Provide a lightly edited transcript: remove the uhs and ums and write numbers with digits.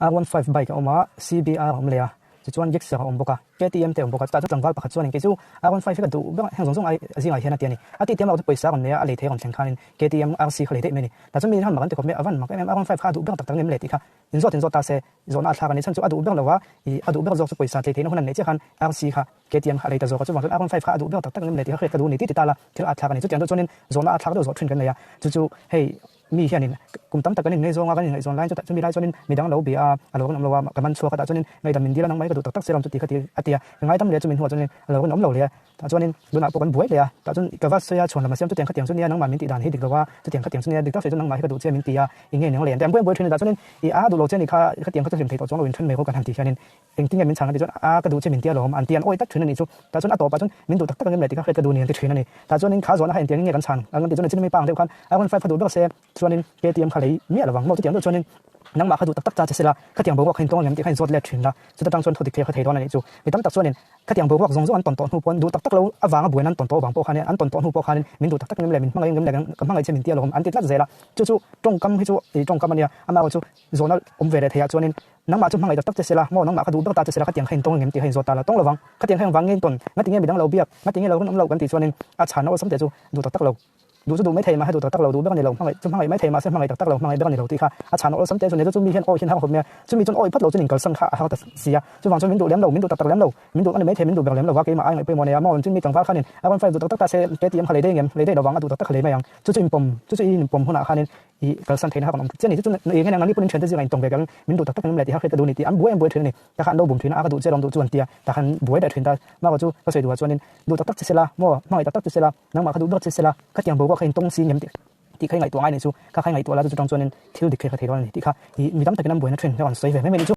R15 bike oma CBR om lea chu chuan Gixxer om boka KTM te om boka ta chu tlangwal pakhat chuan in ke chu R15 ka du bang heng zong ai zinga hian atiani ati tiam lo tu paisa kon ne a le the kon theng khanin KTM RC khale te meni ta chu mi han makan te ko me avan mak R15 kha du bang tak tak nem le ti kha in zo ta se zona a thla kan chan chu adu bang lawa I adu bang zo chu paisa te the no hunan ne che khan RC kha KTM khale ta zo ka chu wang R15 kha adu bang tak tak nem le ti kha ka du ni ti ta la thil a thla kan chu tian chuan in zona a thla ka zo thin kan ne ya chu hei mi hianin kum tam tak kan nei zonga kan nei zon line chu mi lai chuan in midang lo bi a alo kan lo wa ka man chua ka ta chuan in ngai dam min dila nang mai ka du tak tak seram chu ti kha ti atia ngai tam le chu min huwa chuan in alo kan om lo le ta chuan in duna po kan buai le ta chuan ka va soya chuan lama siam chu tiang kha tiang chu nia nang ma min ti dan hi dik lawa chu tiang kha tiang chu nia dik ta se chu nang ma hi ka du che min ti a inge nang le tam buai thin ta chuan in I a du lo chen ni kha tiang kha chu sim thei to chuan lo in than me ko kan han ti hianin eng ting min chang a ti chuan a ka du che min ti a lo an tian oi tak thin ni chu ta chuan a to pa chuan min du tak tak kan le ti kha ka du ni ti thin ani ta chuan in kha zona ha in tiang nge kan chan ang ti chuan chin mi pang deu khan a kon 5 du ba se chuan in KTM kha lei mi ala wang mo chu tiang chuan in nang ma kha du tak tak cha che sela kha tiang bo wa khain tong lem ti khain zot le thin la chu ta tang chuan thodi khe kha thei don ani chu mi tam tak chuan in kha tiang bo wa zong zo an ton ton hu pon du tak tak lo awanga buan an ton to bang po khan an ton ton hu po khan min du tak tak nem le min mangai ngem le ka mangai che min ti a lo an ti tlat zela chu tong kam hi chu I tong kam ania ama chu zona om ve le thea chuan in nang ma chu mangai tak tak che sela mo nang ma kha du ba ta che sela kha tiang khain tong ngem ti khain zot ta la tong lo wang kha tiang khain wang ngin ton nga tinge midang lo biak nga tinge lo kan om lo kan ti chuan in a chan no sam te chu du tak tak lo du chu du mai thei ma ha du tak tak lo du ba ni lo mangai mai thei ma se mangai tak tak lo mangai ba ni lo ti kha a chan no sam te chu ne chu mi hian oi hian ha khom me chu mi chun oi phat lo chu ning kal sang kha ha ta sia chu wang chu min du lem lo min du tak tak lem lo min du an mai thei min du bang lem lo wa ke ma ai pe mo ne ma on chu mi tang fa khanin a kon 5 du tak tak ta se KTM khale de ngem le de lo wang a du tak tak khale ma yang chu in pom chu in pom huna khanin I kal san theina ha kon chen ni chu ne nge nang ni punin chen te ji ngain tong ve kan min du tak tak nem le ti ha khe ta du ni ti an buai thrin ni ta khan do bum thrin a ka du che rom du chuan tia ta khan buai da thrin ta ma ko chu ka sei du chuan in du tak tak che sela mo mangai tak tak che sela nang ma kha du ba che sela ka tiang bo ko khain tong si ngem ti khai ngai to ngai ni chu ka khai ngai to la chu tong chuan in thil dik khe kha thei ron ni ti kha I mi tam takin am buai na thrin ka on sei ve me ni chu